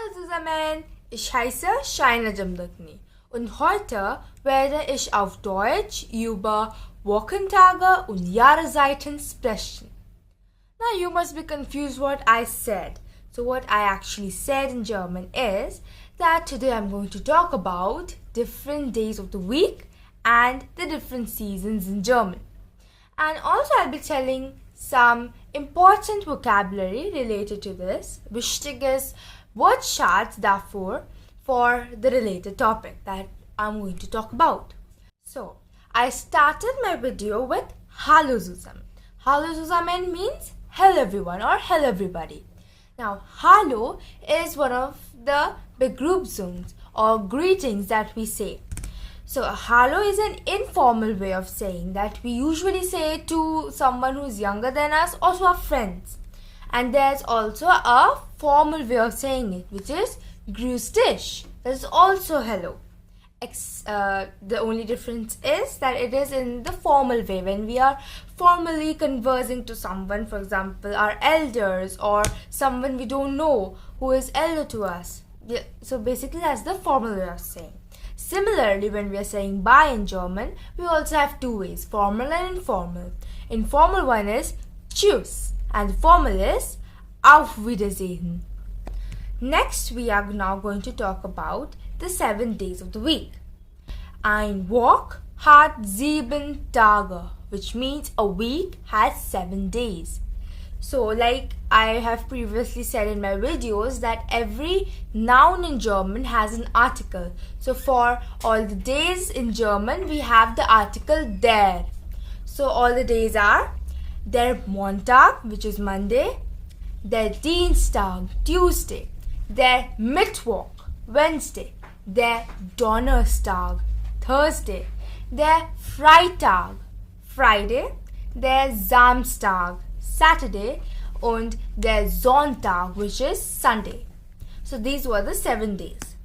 Hallo zusammen, ich heiße Shaina Jamdagni und heute werde ich auf Deutsch über Wochentage und Jahreszeiten sprechen. Now you must be confused what I said. So what I actually said in German is that today I'm going to talk about different days of the week and the different seasons in German. And also I'll be telling some important vocabulary related to this, wichtiges Wortschatz dafür for the related topic that I'm going to talk about. So, I started my video with hallo zusammen. Hallo zusammen means hello everyone or hello everybody. Now, hallo is one of the Begrüßungs or greetings that we say. So, hallo is an informal way of saying that we usually say to someone who's younger than us or to our friends. And there's also a formal way of saying it, which is grüß dich. That is also hello. The only difference is that it is in the formal way when we are formally conversing to someone, for example, our elders or someone we don't know who is elder to us. So basically that's the formal way of saying. Similarly, when we are saying bye in German, we also have two ways, formal and informal. Informal one is tschüss and formal is auf Wiedersehen. Next, we are now going to talk about the 7 days of the week. Ein Woche hat 7 Tage, which means a week has 7 days. So, like I have previously said in my videos, that every noun in German has an article. So, for all the days in German, we have the article der. So, all the days are der Montag, which is Monday, der Dienstag, Tuesday, der Mittwoch, Wednesday, der Donnerstag, Thursday, der Freitag, Friday, der Samstag, Saturday, und der Sonntag, which is Sunday. So these were the 7 days.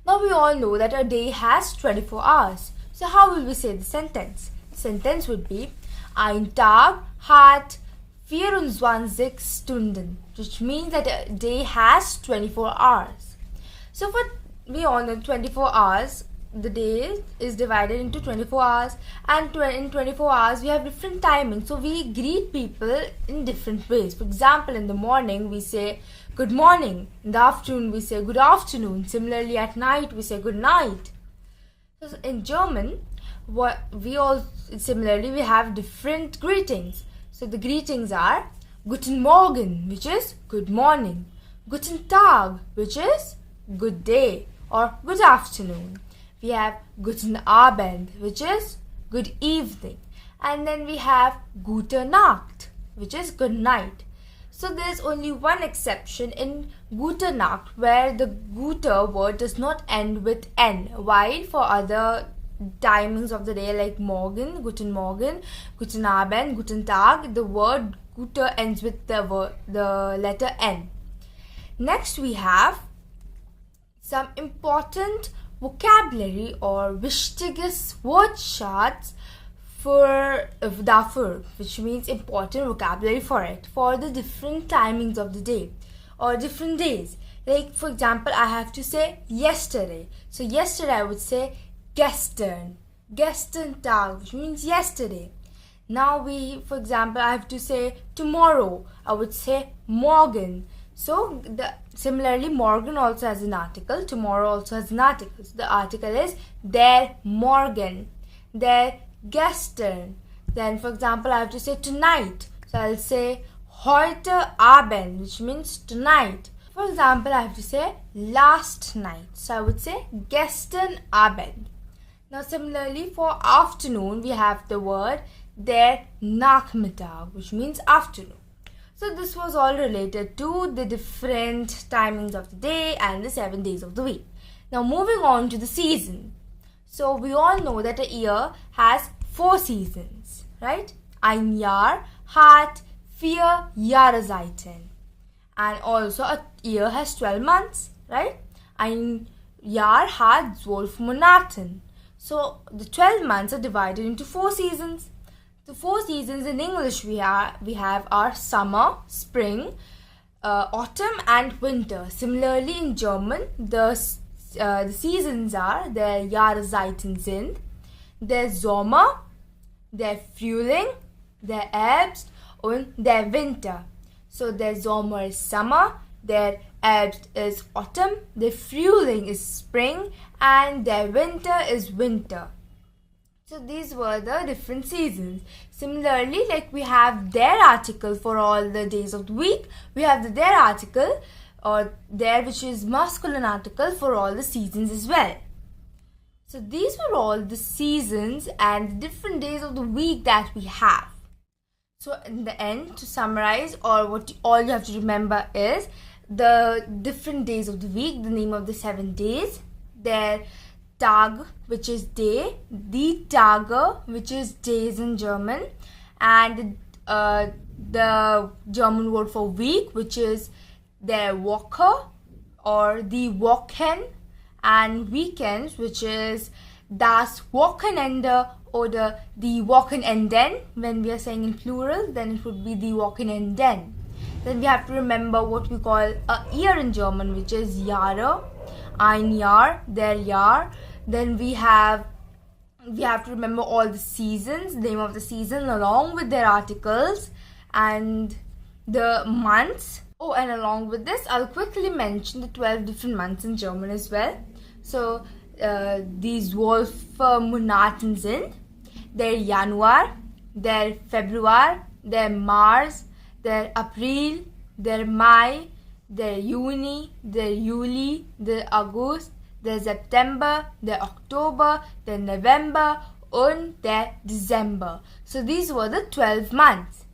Now we all know that a day has 24 hours. So how will we say the sentence? The sentence would be Ein Tag hat 24 Stunden, which means that a day has 24 hours. So for we all know 24 hours, the day is divided into 24 hours, and in 24 hours we have different timings. So we greet people in different ways. For example, in the morning we say good morning. In the afternoon we say good afternoon. Similarly, at night we say good night. So in German, we have different greetings. So the greetings are Guten Morgen, which is good morning, Guten Tag, which is good day or good afternoon. We have Guten Abend, which is good evening, and then we have Gute Nacht, which is good night. So there's only one exception in Gute Nacht, where the Gute word does not end with N, while for other timings of the day like Morgen, Guten Morgen, Guten Abend, Guten Tag, the word Gute ends with the letter N. Next we have some important vocabulary or wichtiges Wortschatz dafür, which means important vocabulary for it, for the different timings of the day or different days. Like for example, I have to say yesterday. So yesterday I would say gestern, gestern Tag, which means yesterday. Now for example, I have to say tomorrow. I would say morgen. So similarly, morgen also has an article. Tomorrow also has an article. So the article is der Morgen, der gestern. Then for example, I have to say tonight. So I'll say heute Abend, which means tonight. For example, I have to say last night. So I would say gestern Abend. Now similarly, for afternoon, we have the word der Nachmittag, which means afternoon. So this was all related to the different timings of the day and the 7 days of the week. Now moving on to the season. So we all know that a year has 4 seasons, right? Ein Jahr hat 4 Jahreszeiten. And also a year has 12 months, right? Ein Jahr hat 12 Monaten. So the 12 months are divided into 4 seasons. The 4 seasons in English we have our summer, spring, autumn and winter. Similarly, in German, the seasons are der Jahreszeiten sind der Sommer, der Frühling, der Herbst und der Winter. So der Sommer is summer, der Herbst is autumn, der Frühling is spring, and der Winter is winter. So these were the different seasons. Similarly, like we have their article for all the days of the week, we have the their article or there, which is masculine article for all the seasons as well. So these were all the seasons and the different days of the week that we have. So in the end, to summarize, or what all you have to remember is the different days of the week, the name of the 7 days, their Tag, which is day, die Tage, which is days in German, and the German word for week, which is der Woche or die Wochen, and weekends, which is das Wochenende oder die Wochenenden. When we are saying in plural, then it would be die Wochenenden. Then we have to remember what we call a year in German, which is Jahre, ein Jahr, der Jahr. Then we have to remember all the seasons, name of the season along with their articles and the months. Oh, and along with this, I'll quickly mention the 12 different months in German as well. So these 12 Monaten sind der Januar, der Februar, der März, der April, der Mai, der Juni, der Juli, der August, der September, der Oktober, der November und der December. So these were the 12 months.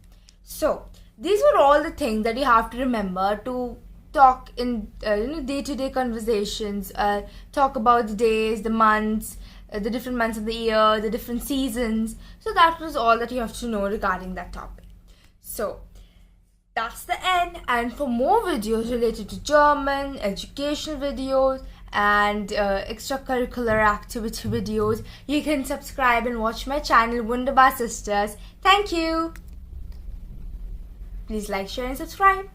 So these were all the things that you have to remember to talk in day-to-day conversations, talk about the days, the months, the different months of the year, the different seasons. So that was all that you have to know regarding that topic. So that's the end, and for more videos related to German, educational videos and extracurricular activity videos, you can subscribe and watch my channel Wunderbar Sisters. Thank you. Please like, share and subscribe.